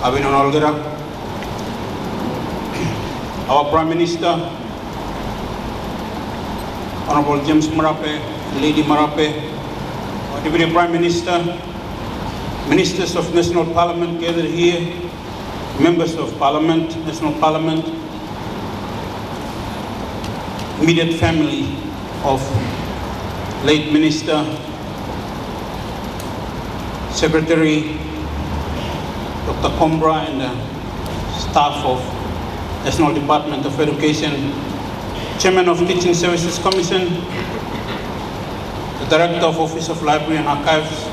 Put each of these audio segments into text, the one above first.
Abinon Olgera, our Prime Minister, Honorable James Marape, Lady Marape, our Deputy Prime Minister, Ministers of National Parliament gathered here, Members of Parliament, National Parliament, immediate family of late Minister, Secretary Dr. Combra and the staff of National Department of Education, Chairman of Teaching Services Commission, the Director of Office of Library and Archives,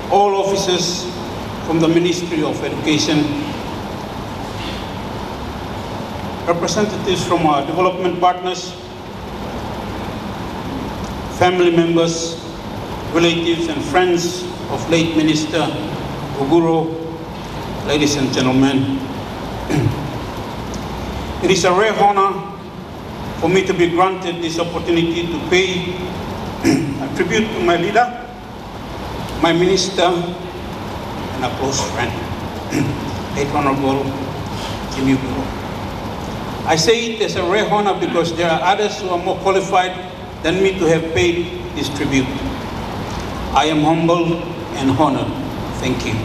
all officers from the Ministry of Education, representatives from our development partners, family members, relatives and friends of late Minister Uguro, ladies and gentlemen. It is a rare honor for me to be granted this opportunity to pay a tribute to my leader, my minister, and a close friend, Late Honorable Jimmy Uguro. I say it as a rare honor because there are others who are more qualified than me to have paid this tribute. I am humbled and honored. Thank you.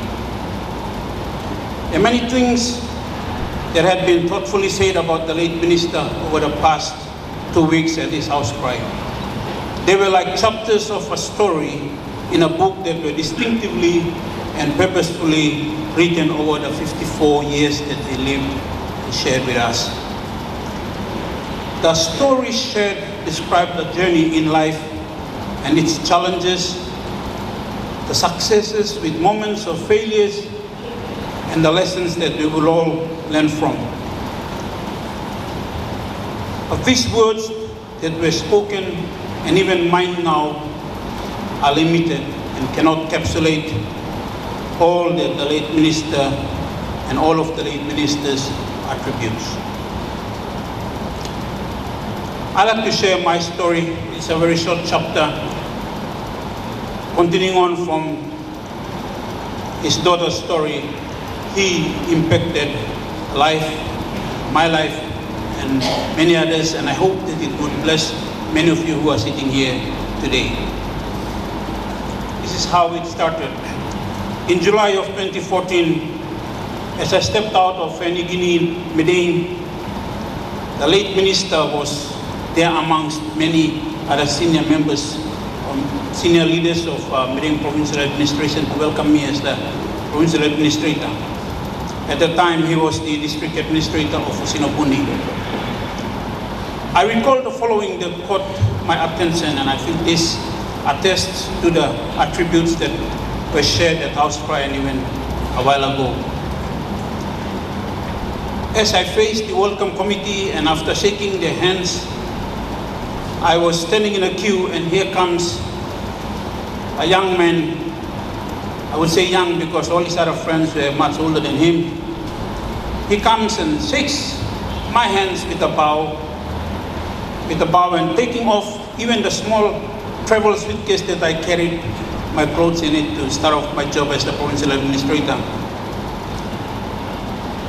There are many things that have been thoughtfully said about the late minister over the past 2 weeks at his house cry. They were like chapters of a story in a book that were distinctively and purposefully written over the 54 years that he lived and shared with us. The story shared described the journey in life and its challenges, the successes with moments of failures, and the lessons that we will all learn from. But these words that were spoken, and even mine now, are limited and cannot encapsulate all that the late minister and all of the late minister's attributes. I'd like to share my story. It's a very short chapter, continuing on from his daughter's story. He impacted life, my life, and many others, and I hope that it would bless many of you who are sitting here today. This is how it started. In July of 2014, as I stepped out of Fenigini, Madang, the late minister was there amongst many other senior members, senior leaders of Madang Provincial Administration to welcome me as the Provincial Administrator. At the time, he was the District Administrator of Usino-Bundi. I recall the following that caught my attention, and I think this attests to the attributes that were shared at House Cry and even a while ago. As I faced the welcome committee and after shaking their hands, I was standing in a queue, and here comes a young man. I would say young because all his other friends were much older than him. He comes and shakes my hands with a bow, and taking off even the small travel suitcase that I carried my clothes in it to start off my job as the Provincial Administrator.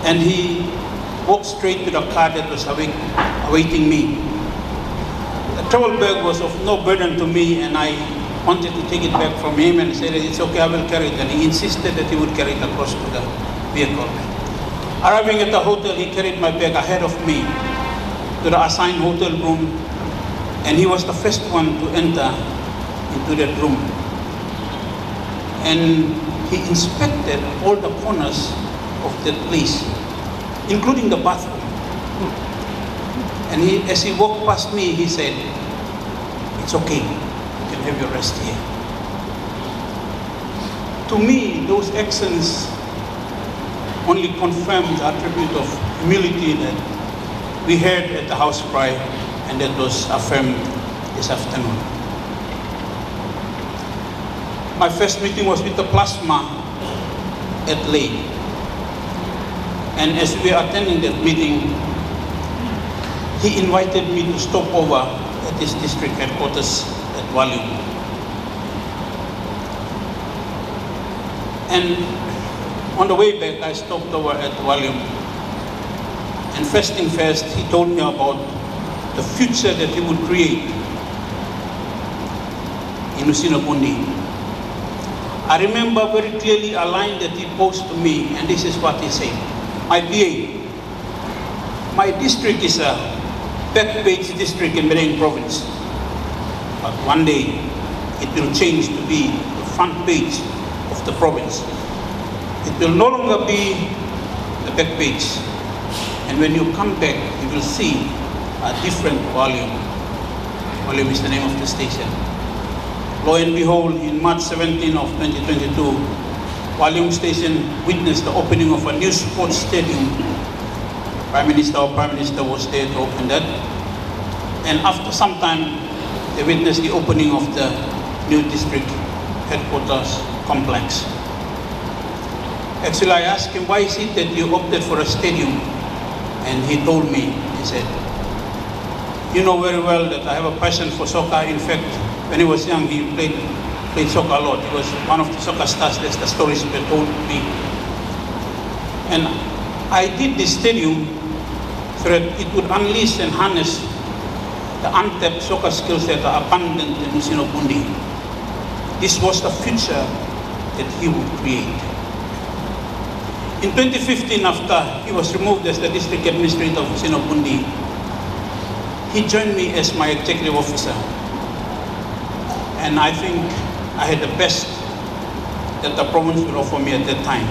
And he walked straight to the car that was awaiting me. The travel bag was of no burden to me, and I wanted to take it back from him and said, it's okay, I will carry it. And he insisted that he would carry it across to the vehicle. Arriving at the hotel, he carried my bag ahead of me to the assigned hotel room, and he was the first one to enter into that room. And he inspected all the corners of that place, including the bathroom. And as he walked past me, he said, it's okay, you can have your rest here. To me, those actions only confirmed the attribute of humility that we heard at the House Cry and that was affirmed this afternoon. My first meeting was with the plasma at Lay. And as we were attending that meeting, he invited me to stop over at his district headquarters at Waliu. And On the way back, I stopped over at the volume. And first thing first, he told me about the future that he would create in Usino-Bundi. I remember very clearly a line that he posed to me, and this is what he said. My PA, my district is a back-page district in Madang Province. But one day, it will change to be the front page of the province. It will no longer be the back page. And when you come back, you will see a different volume. Volume is the name of the station. Lo and behold, in March 17 of 2022, Volume Station witnessed the opening of a new sports stadium. Prime Minister was there to open that. And after some time, they witnessed the opening of the new district headquarters complex. Actually, I asked him, why is it that you opted for a stadium? And he told me, he said, you know very well that I have a passion for soccer. In fact, when he was young, he played soccer a lot. He was one of the soccer stars. That's the stories were told to me. And I did this stadium so that it would unleash and harness the untapped soccer skills that are abundant in Usino-Bundi. This was the future that he would create. In 2015, after he was removed as the District Administrator of Usino-Bundi, he joined me as my executive officer. And I think I had the best that the province would offer me at that time.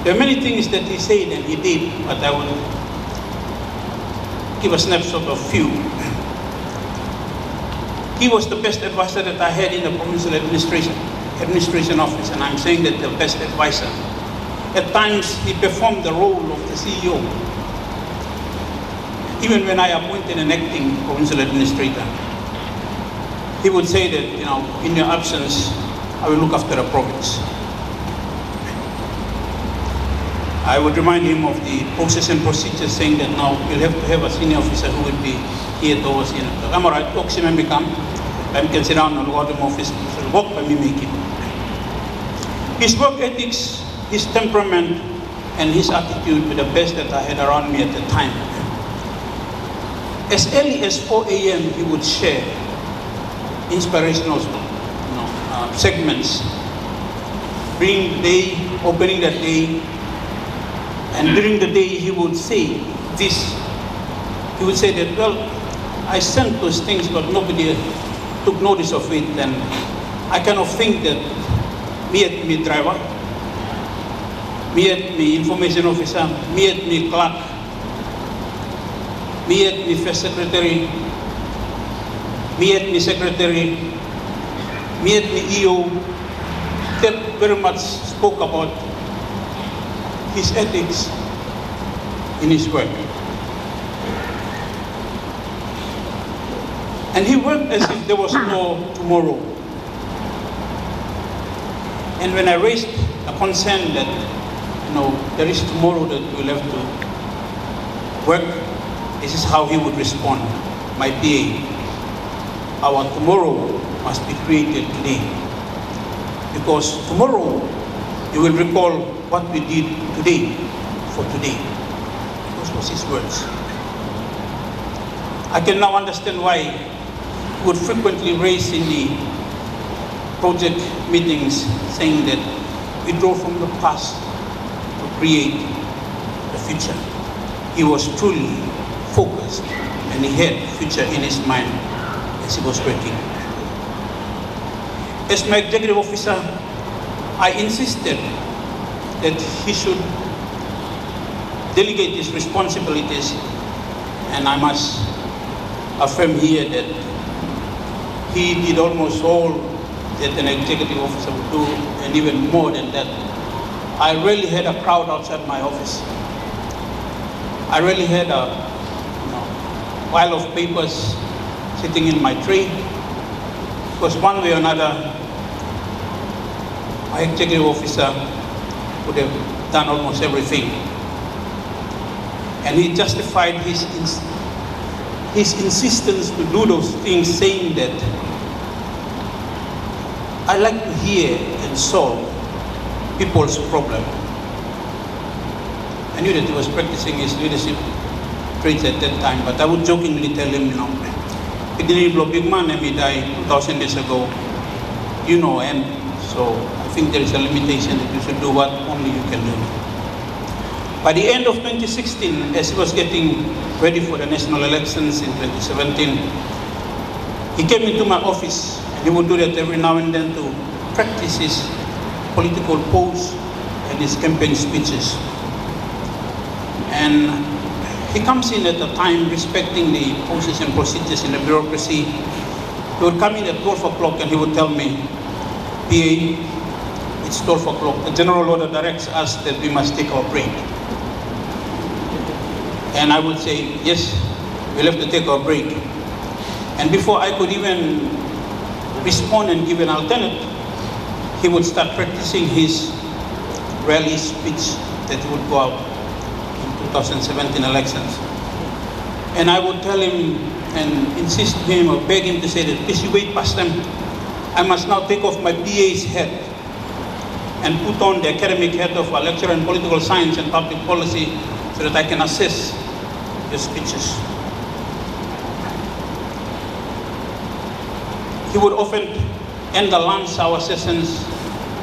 There are many things that he said and he did, but I will give a snapshot of few. He was the best advisor that I had in the provincial administration office, and I'm saying that the best advisor. At times, he performed the role of the CEO. Even when I appointed an acting provincial administrator, he would say that, in your absence, I will look after the province. I would remind him of the process and procedures, saying that now we'll have to have a senior officer who will be here to oversee. I'm all right, talk to him and become. I can sit down and go to the office, work by me make it. His work ethics, his temperament, and his attitude were the best that I had around me at the time. As early as 4 a.m., he would share inspirational segments, bring the day, opening the day, and during the day he would say this. He would say that, well, I sent those things, but nobody took notice of it, and I kind of think that me driver, me information officer, me clerk, me first secretary, me secretary, me EO, that very much spoke about his ethics in his work. And he worked as if there was no tomorrow. And when I raised a concern that, there is tomorrow that we'll have to work, this is how he would respond. My PA, our tomorrow must be created today. Because tomorrow, you will recall what we did today for today. Those were his words. I can now understand why he would frequently raise in the project meetings saying that we draw from the past to create the future. He was truly focused and he had the future in his mind as he was working. As my executive officer, I insisted that he should delegate his responsibilities, and I must affirm here that he did almost all that an executive officer would do, and even more than that. I really had a crowd outside my office. I really had a pile of papers sitting in my tray, because one way or another, my executive officer would have done almost everything. And he justified his insistence to do those things, saying that I like to hear and solve people's problem. I knew that he was practicing his leadership traits at that time, but I would jokingly tell him, big man, he died 2,000 years ago, and so I think there is a limitation that you should do what only you can do. By the end of 2016, as he was getting ready for the national elections in 2017, he came into my office, and he would do that every now and then to practice his political pose and his campaign speeches. And he comes in at a time respecting the poses and procedures in the bureaucracy. He would come in at 12 o'clock and he would tell me, PA, it's 12 o'clock. The general order directs us that we must take our break. And I would say, yes, we'll have to take our break. And before I could even respond and give an alternate, he would start practicing his rally speech that he would go out in 2017 elections. And I would tell him and insist to him or beg him to say that, please you wait past them. I must now take off my BA's hat and put on the academic hat of a lecturer in political science and public policy so that I can assess your speeches. He would often end the lunch hour sessions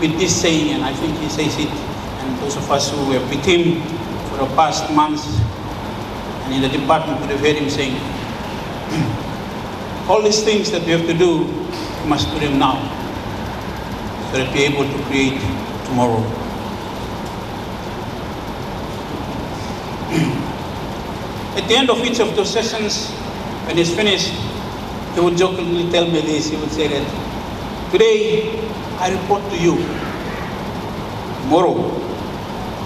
with this saying, and I think he says it, and those of us who were with him for the past months and in the department would have heard him saying, all these things that we have to do, we must do them now so that we're able to create tomorrow. At the end of each of those sessions, when he's finished, he would jokingly tell me this. He would say that, today I report to you. Tomorrow,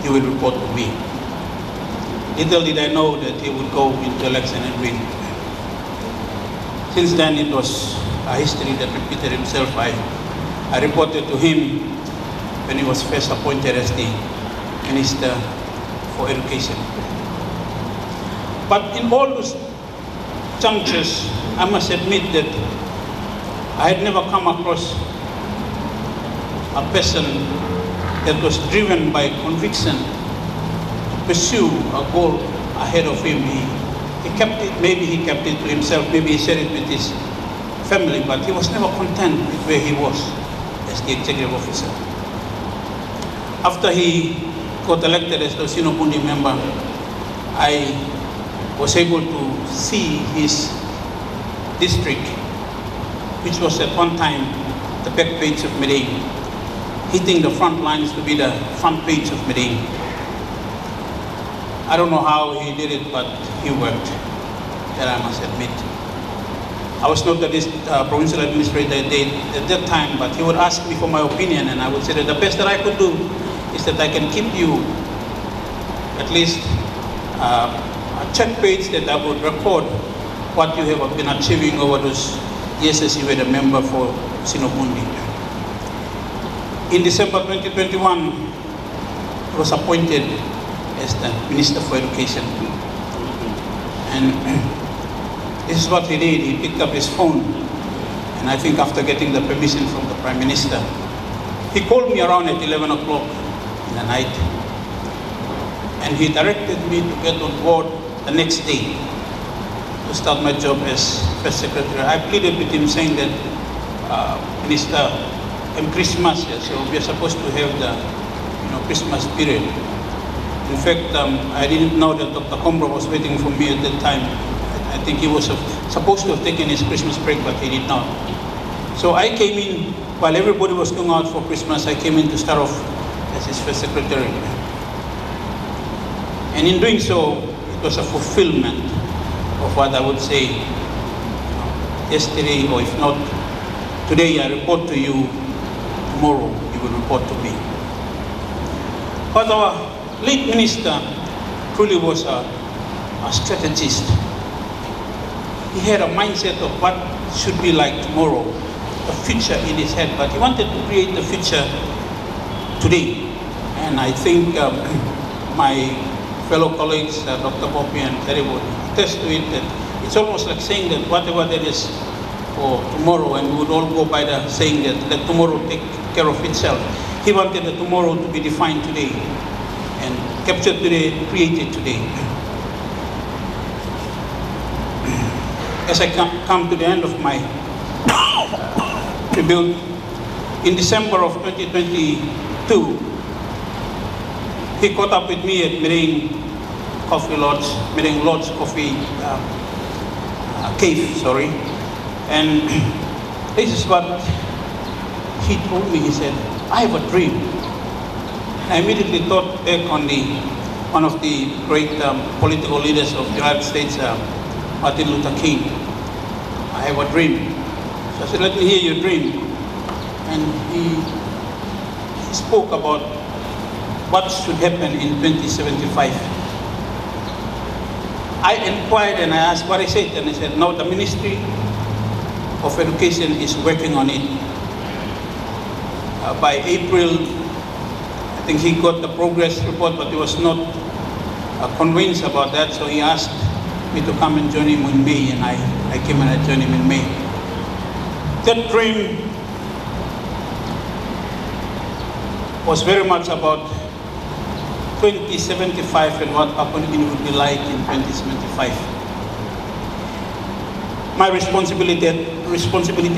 you will report to me. Little did I know that he would go into election and win. Since then, it was a history that repeated itself. I reported to him when he was first appointed as the Minister for Education. But in all those junctures, I must admit that I had never come across a person that was driven by conviction to pursue a goal ahead of him. He kept it, maybe he kept it to himself, maybe he shared it with his family, but he was never content with where he was as the executive officer. After he got elected as the Usino-Bundi member, I was able to see his district, which was at one time the back page of Madang, hitting the front lines to be the front page of Madang. I don't know how he did it, but he worked, that I must admit. I was not the provincial administrator at that time, but he would ask me for my opinion, and I would say that the best that I could do is that I can keep you at least a check page that I would record what you have been achieving over those years as you were the member for Usino-Bundi. In December 2021, he was appointed as the Minister for Education. And this is what he did. He picked up his phone, and I think after getting the permission from the Prime Minister, he called me around at 11 o'clock in the night, and he directed me to get on board the next day to start my job as First Secretary. I pleaded with him saying that, Minister, and Christmas, so we are supposed to have the Christmas period. In fact, I didn't know that Dr. Combro was waiting for me at that time. I think he was supposed to have taken his Christmas break, but he did not. So I came in, while everybody was going out for Christmas, I came in to start off as his First Secretary. And in doing so, it was a fulfillment of what I would say yesterday, or if not today, I report to you, tomorrow you will report to me. But our late minister truly was a strategist. He had a mindset of what should be like tomorrow, the future in his head, but he wanted to create the future today. And I think my fellow colleagues, Dr. Poppy and Terry would attest to it, that it's almost like saying that whatever there is for tomorrow, and we would all go by the saying that let tomorrow take care of itself. He wanted the tomorrow to be defined today and captured today, created today. As I come to the end of my tribute, in December of 2022, he caught up with me at Madang Lodge Coffee Cave, and this is what he told me. He said, "I have a dream." I immediately thought back on one of the great political leaders of the United States, Martin Luther King. "I have a dream." So I said, "Let me hear your dream." And he spoke about what should happen in 2075. I inquired and I asked what is it, and he said, "No, the Ministry of Education is working on it." By April, I think he got the progress report, but he was not convinced about that, so he asked me to come and join him in May, and I came and I joined him in May. That dream was very much about 2075 and what Papua New Guinea would be like in 2075. My responsibility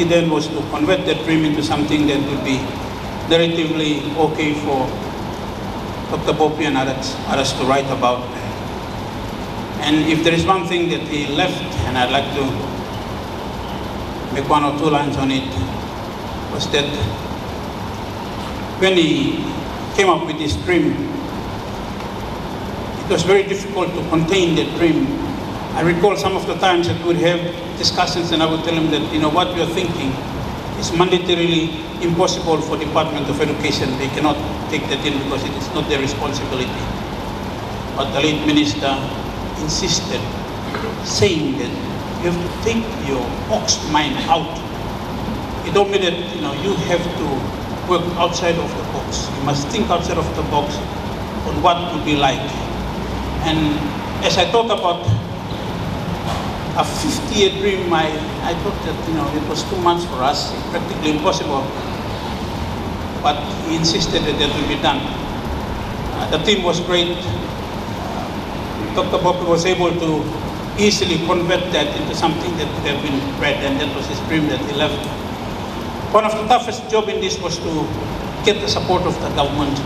then was to convert that dream into something that would be relatively okay for Dr. Bopi and others to write about. And if there is one thing that he left, and I'd like to make one or two lines on it, was that when he came up with this dream, it was very difficult to contain that dream. I recall some of the times that we would have discussions and I would tell him that, what you're thinking is mandatorily impossible for Department of Education. They cannot take that in because it is not their responsibility. But the late minister insisted, saying that you have to take your box mind out. He told me that, you have to work outside of the box. You must think outside of the box on what it would be like. And as I thought about a 50-year dream, I thought that, it was too much for us, practically impossible. But he insisted that that will be done. The team was great. Dr. Bopi was able to easily convert that into something that could have been read, and that was his dream that he left. One of the toughest jobs in this was to get the support of the government.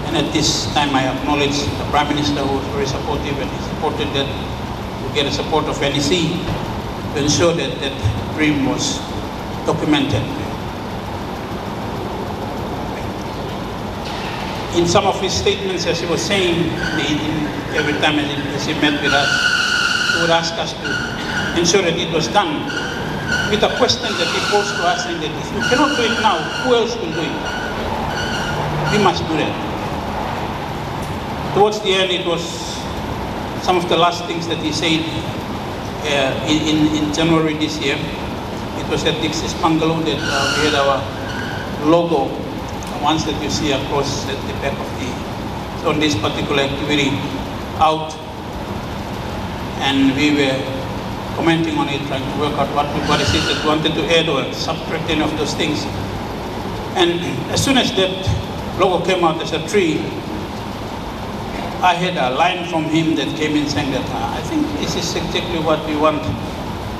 And at this time, I acknowledge the Prime Minister, who was very supportive, and he supported that, to get the support of NEC to ensure that that dream was documented. In some of his statements, as he was saying, every time as he met with us, he would ask us to ensure that it was done, with a question that he posed to us, saying that if you cannot do it now, who else will do it? We must do that. Towards the end, it was some of the last things that he said in January this year. It was at Dixie's Bungalow that we had our logo, the ones that you see across at the back of on this particular activity out, and we were commenting on it, trying to work out what is it that we wanted to add or subtract any of those things. And as soon as that logo came out as a tree, I had a line from him that came in saying that, I think this is exactly what we want.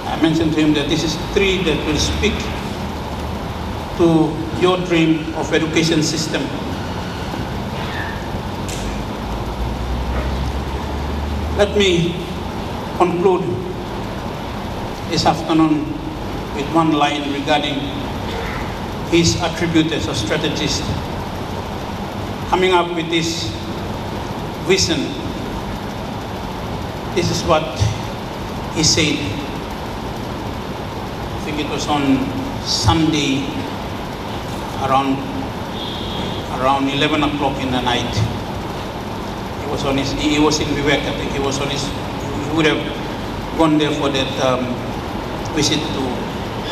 I mentioned to him that this is a tree that will speak to your dream of education system. Let me conclude this afternoon with one line regarding his attribute as a strategist. Coming up with this vision, this is what he said. I think it was on Sunday around 11 o'clock in the night. He was in Vivek, I think he would have gone there for that visit to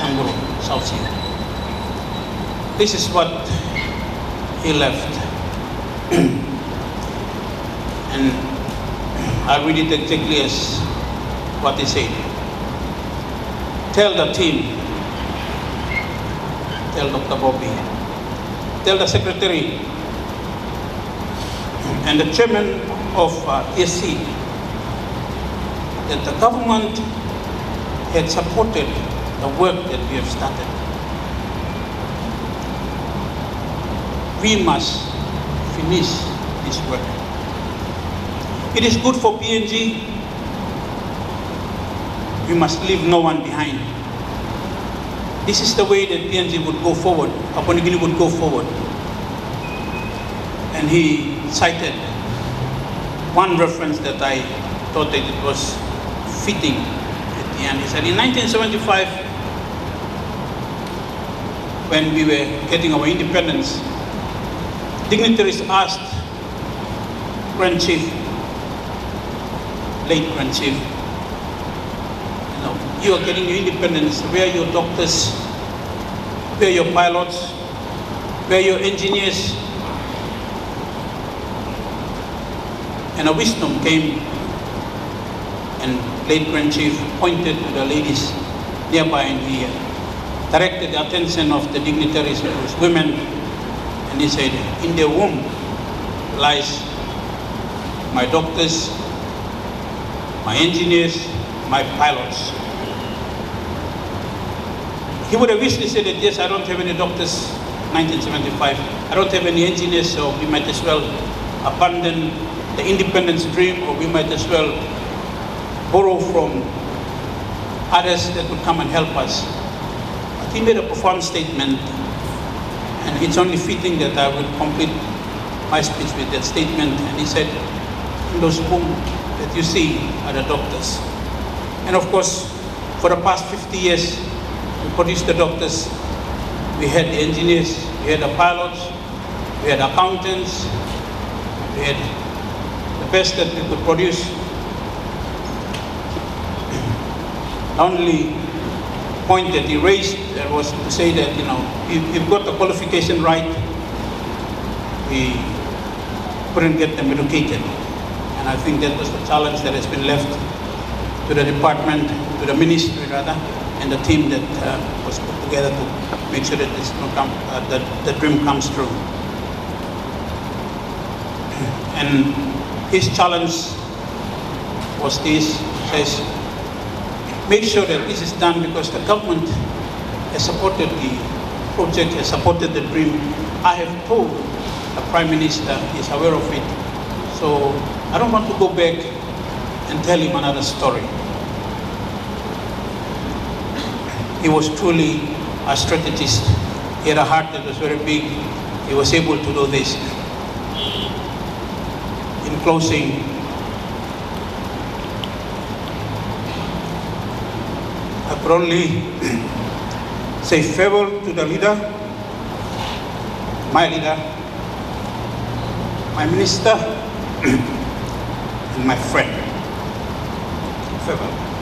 Angro, South Sea. This is what he left. And I'll read it exactly as what he said. Tell the team, tell Dr. Bopi, tell the secretary and the chairman of ESC that the government had supported the work that we have started. We must finish this work. It is good for PNG. We must leave no one behind. This is the way that PNG would go forward, Papua New Guinea would go forward. And he cited one reference that I thought that it was fitting at the end. He said, in 1975, when we were getting our independence, dignitaries asked Grand Chief, late Grand Chief, you are getting your independence, where are your doctors, where are your pilots, where are your engineers? And a wisdom came, and late Grand Chief pointed to the ladies nearby, and he directed the attention of the dignitaries, those women, and he said, in their womb lies my doctors, my engineers, my pilots. He would have wished to say that, yes, I don't have any doctors, 1975, I don't have any engineers, so we might as well abandon the independence dream, or we might as well borrow from others that would come and help us. But he made a profound statement, and it's only fitting that I would complete my speech with that statement. And he said, in those whom that you see are the doctors. And of course, for the past 50 years, we produced the doctors, we had the engineers, we had the pilots, we had accountants, we had the best that we could produce. The only point that he raised was to say that, if you've got the qualification right, we couldn't get them educated. And I think that was the challenge that has been left to the department, to the ministry rather, and the team that was put together to make sure that the dream comes true. And his challenge was this, says, make sure that this is done because the government has supported the project, has supported the dream. I have told the Prime Minister, he's aware of it. So I don't want to go back and tell him another story. He was truly a strategist. He had a heart that was very big. He was able to do this. In closing, I could only say farewell to the leader, my minister, and my friend. Farewell.